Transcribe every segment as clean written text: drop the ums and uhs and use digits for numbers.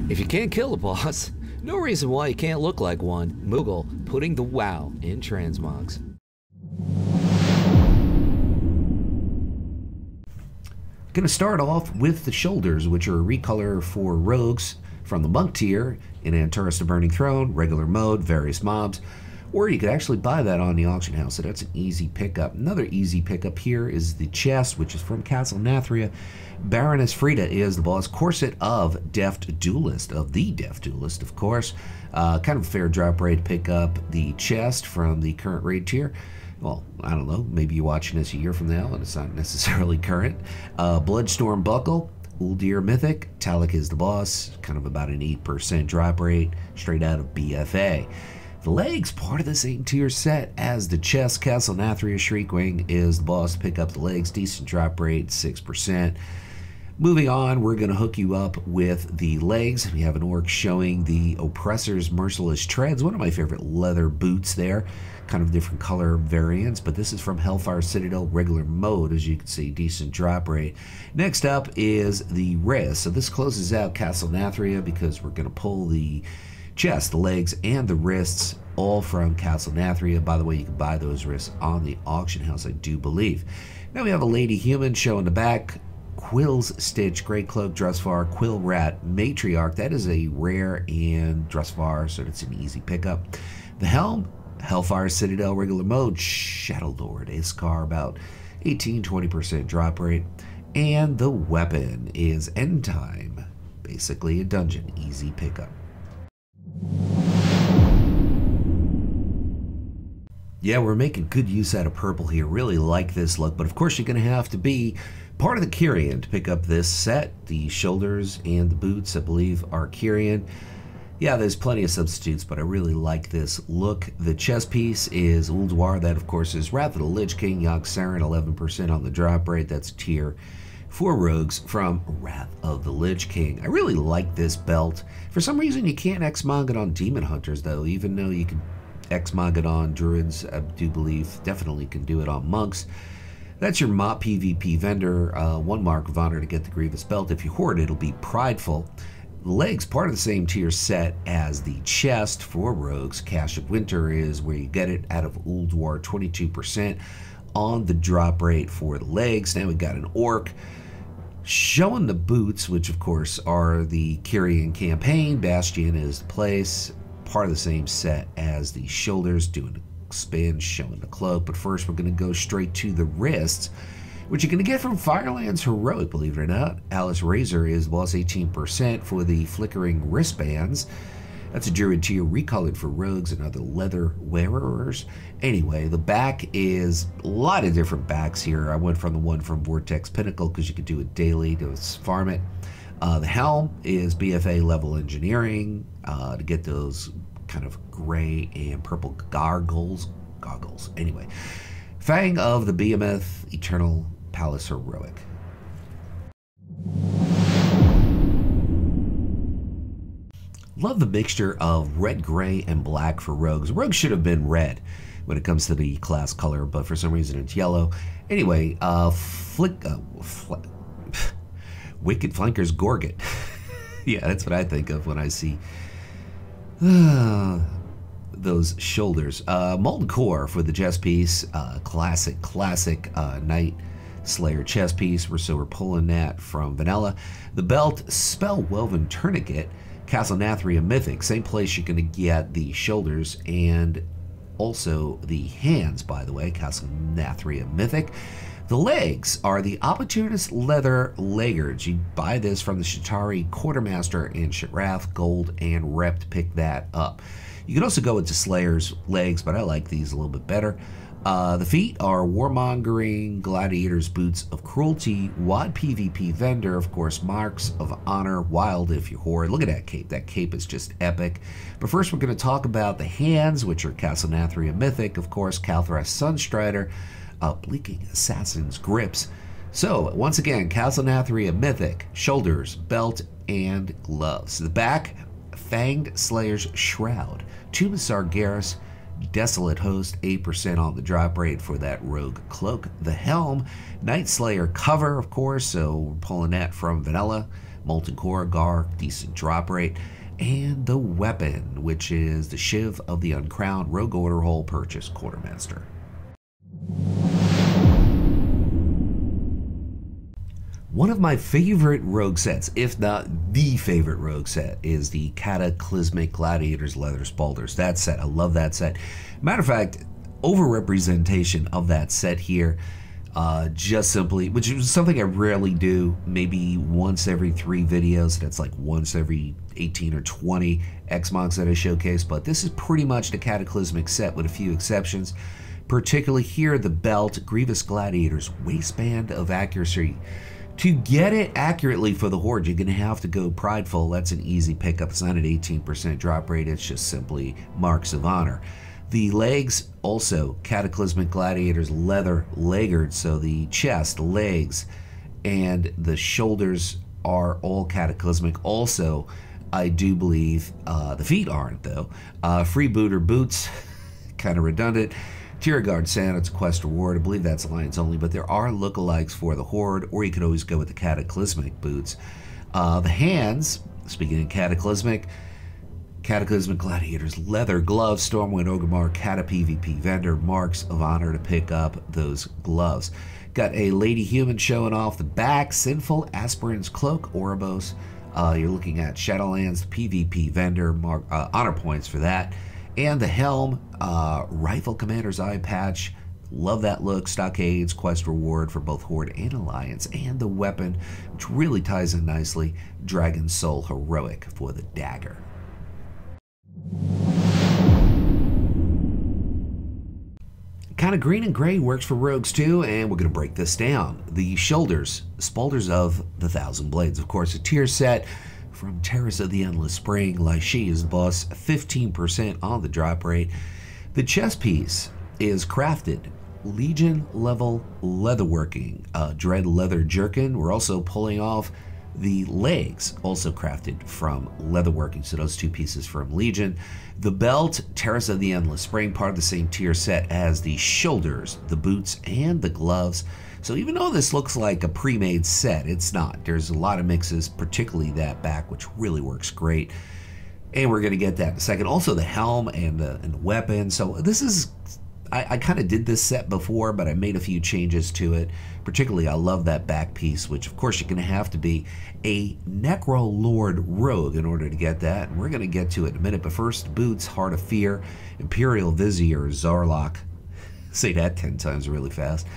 If you can't kill a boss, no reason why you can't look like one. Moogle putting the wow in transmogs. Gonna start off with the shoulders, which are a recolor for rogues from the monk tier in Antares the Burning Throne, regular mode, various mobs, or you could actually buy that on the auction house, so that's an easy pickup. Another easy pickup here is the chest, which is from Castle Nathria. Baroness Frida is the boss. Corset of Deft Duelist, of the Deft Duelist, of course. Kind of a fair drop rate pickup. The chest from the current raid tier. Well, I don't know, maybe you're watching this a year from now and it's not necessarily current. Bloodstorm Buckle, Uldir Mythic, Talik is the boss, kind of about an 8% drop rate, straight out of BFA. The legs, part of the same tier set as the chest. Castle Nathria Shriekwing is the boss. Pick up the legs, decent drop rate, 6%. Moving on, we're going to hook you up with the legs. We have an orc showing the Oppressor's Merciless Treads, one of my favorite leather boots there. Kind of different color variants, but this is from Hellfire Citadel regular mode, as you can see, decent drop rate. Next up is the wrist. So this closes out Castle Nathria because we're going to pull the chest, the legs, and the wrists all from Castle Nathria. By the way, you can buy those wrists on the auction house, I do believe. Now we have a lady human showing the back. Quill's Stitch, Grey Cloak, Drusvar, Quill Rat, Matriarch. That is a rare and Drusvar, so that's an easy pickup. The helm, Hellfire Citadel regular mode, Shadow Lord, Iskar, about 18-20% drop rate. And the weapon is End Time, basically a dungeon, easy pickup. Yeah, we're making good use out of purple here. Really like this look, but of course you're going to have to be part of the Kyrian to pick up this set. The shoulders and the boots, I believe, are Kyrian. Yeah, there's plenty of substitutes, but I really like this look. The chest piece is Ulduar. That, of course, is Wrath of the Lich King, Yogg-Saron, 11% on the drop rate. That's tier 4 rogues from Wrath of the Lich King. I really like this belt. For some reason, you can't xmog it on Demon Hunters, though, even though you can xmog it on Druids. I do believe definitely can do it on Monks. That's your MOP PvP vendor. 1 mark of honor to get the Grievous belt. If you hoard it, it'll be Prideful. The legs, part of the same tier set as the chest for rogues. Cache of Winter is where you get it out of Ulduar, 22% on the drop rate for the legs. Now we've got an orc showing the boots, which of course are the Kyrian campaign. Bastion is the place, part of the same set as the shoulders, doing the spin, showing the cloak. But first we're going to go straight to the wrists, which you're going to get from Firelands Heroic, believe it or not. Alice Razor is boss, 18% for the flickering wristbands. That's a Druid tier recolored for rogues and other leather wearers. Anyway, the back is a lot of different backs here. I went from the one from Vortex Pinnacle because you could do it daily to farm it. The helm is BFA level engineering to get those kind of gray and purple goggles. Anyway, Fang of the Behemoth, Eternal Palace Heroic. Love the mixture of red, gray, and black for rogues. Rogues should have been red when it comes to the class color, but for some reason it's yellow. Anyway, Wicked Flanker's Gorget. Yeah, that's what I think of when I see those shoulders. Molten Core for the chest piece. Classic Knight Slayer chest piece. We're pulling that from Vanilla. The belt, Spell Woven Tourniquet. Castle Nathria Mythic, same place you're going to get the shoulders and also the hands, by the way, Castle Nathria Mythic. The legs are the Opportunist Leather Laggards. You buy this from the Shatari Quartermaster in Shitrath, Gold, and Rep to pick that up. You can also go into Slayer's legs, but I like these a little bit better. The feet are Warmongering Gladiator's Boots of Cruelty, WoD PvP vendor, of course, Marks of Honor, Wild if you hoard. Look at that cape. That cape is just epic. But first we're going to talk about the hands, which are Castle Nathria Mythic, of course, Kalthras Sunstrider, Bleaking Assassin's Grips. So, once again, Castle Nathria Mythic, shoulders, belt, and gloves. The back, Fanged Slayer's Shroud, Tomb of Sargeras, Desolate Host, 8% on the drop rate for that rogue cloak. The helm, Night Slayer cover, of course, so we're pulling that from Vanilla. Molten Core, Gar, decent drop rate. And the weapon, which is the Shiv of the Uncrowned, Rogue Order Hole Purchase Quartermaster. One of my favorite rogue sets, if not the favorite rogue set, is the Cataclysmic Gladiators Leather Spaulders. That set, I love that set. Matter of fact, overrepresentation of that set here, just simply, which is something I rarely do, maybe once every 3 videos. That's like once every 18 or 20 xmogs that I showcase, but this is pretty much the Cataclysmic set with a few exceptions. Particularly here, the belt, Grievous Gladiators, Waistband of Accuracy. To get it accurately for the Horde, you're going to have to go Prideful. That's an easy pickup. It's not an 18% drop rate. It's just simply Marks of Honor. The legs, also Cataclysmic Gladiators Leather Laggard. So the chest, legs, and the shoulders are all Cataclysmic. Also, I do believe the feet aren't, though. Freebooter boots, kind of redundant. Tier Guard Sand, it's a quest reward. I believe that's Alliance only, but there are lookalikes for the Horde, or you could always go with the Cataclysmic boots. The hands, speaking of Cataclysmic Gladiators Leather Gloves, Stormwind Orgrimmar, Cata PvP Vendor, Marks of Honor to pick up those gloves. Got a Lady Human showing off the back, Sinful Aspirant's Cloak, Ouroboros. You're looking at Shadowlands, PvP Vendor, honor points for that. And the Helm, Rifle Commander's Eye Patch. Love that look. Stockades, quest reward for both Horde and Alliance. And the weapon, which really ties in nicely, Dragon Soul Heroic for the dagger. Kind of green and gray works for rogues too, and we're going to break this down. The shoulders, Spaulders of the Thousand Blades. Of course, a tier set from Terrace of the Endless Spring. Lai Shi is the boss, 15% on the drop rate. The chest piece is crafted Legion level leatherworking, Dread Leather Jerkin. We're also pulling off the legs, also crafted from leatherworking, so those 2 pieces from Legion. The belt, Terrace of the Endless Spring, part of the same tier set as the shoulders, the boots, and the gloves. So even though this looks like a pre-made set, it's not. There's a lot of mixes, particularly that back, which really works great. And we're going to get that in a second. Also the helm and the weapon. So this is, I kind of did this set before, but I made a few changes to it. Particularly, I love that back piece, which of course you're going to have to be a Necro Lord rogue in order to get that. And we're going to get to it in a minute. But first, boots, Heart of Fear, Imperial Vizier, Zarlok. Say that 10 times really fast.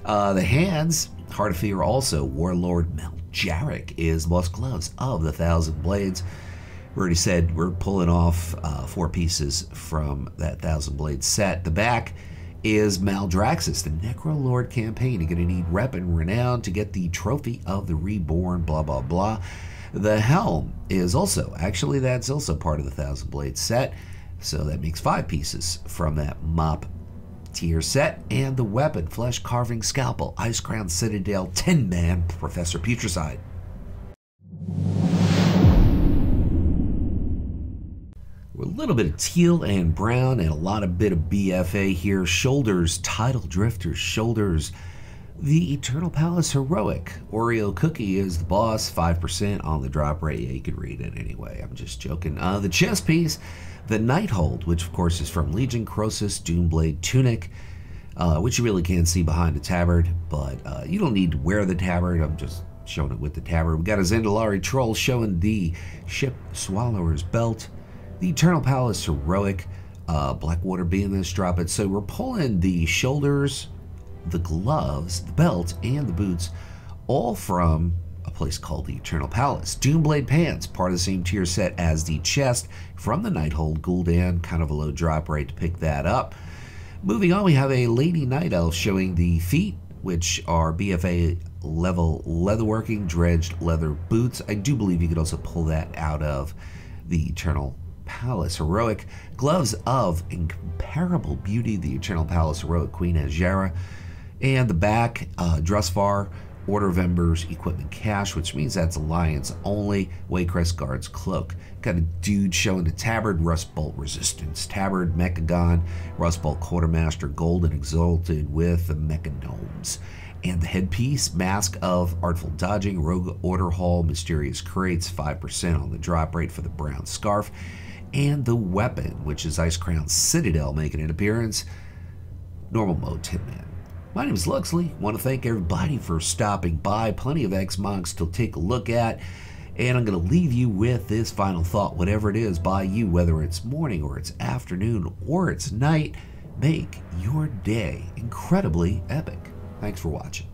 The hands, Heart of Fear also, Warlord Maljarek is boss gloves of the Thousand Blades. We already said we're pulling off 4 pieces from that Thousand Blades set. The back is Maldraxxus, the Necro Lord campaign. You're going to need Rep and Renown to get the Trophy of the Reborn, blah, blah, blah. The helm is also, actually that's also part of the Thousand Blades set. So that makes 5 pieces from that mop tier set. And the weapon, Flesh Carving Scalpel, Ice Crown Citadel, 10-man Professor Putricide. A little bit of teal and brown and a lot of bit of BFA here. Shoulders, Tidal Drifters, shoulders. The Eternal Palace Heroic. Oreo Cookie is the boss, 5% on the drop rate. Yeah, you could read it anyway. I'm just joking. The chest piece, the Nighthold, which of course is from Legion, Croesus, Doomblade, Tunic, which you really can't see behind the tabard, but you don't need to wear the tabard. I'm just showing it with the tabard. We got a Zandalari Troll showing the Ship Swallower's belt. The Eternal Palace Heroic, Blackwater being this drop it. So we're pulling the shoulders, the gloves, the belt, and the boots, all from a place called the Eternal Palace. Doomblade Pants, part of the same tier set as the chest from the Nighthold Gul'dan, kind of a low drop rate to pick that up. Moving on, we have a Lady Night Elf showing the feet, which are BFA level leatherworking, dredged leather boots. I do believe you could also pull that out of the Eternal Palace Heroic. Gloves of incomparable beauty, the Eternal Palace Heroic Queen Azjara. And the back, Drusvar, Order of Embers, Equipment Cache, which means that's Alliance only. Waycrest Guard's Cloak. Got a dude showing the tabard, Rustbolt Resistance tabard, Mechagon, Rustbolt Quartermaster, Golden Exalted with the Mechagnomes. And the headpiece, Mask of Artful Dodging, Rogue Order Hall, Mysterious Crates, 5% on the drop rate for the brown scarf. And the weapon, which is Ice Crown Citadel, making an appearance. Normal mode, Tin Man. My name is Luxeley. Want to thank everybody for stopping by. Plenty of xmogs to take a look at. And I'm going to leave you with this final thought, whatever it is by you, whether it's morning or it's afternoon or it's night, make your day incredibly epic. Thanks for watching.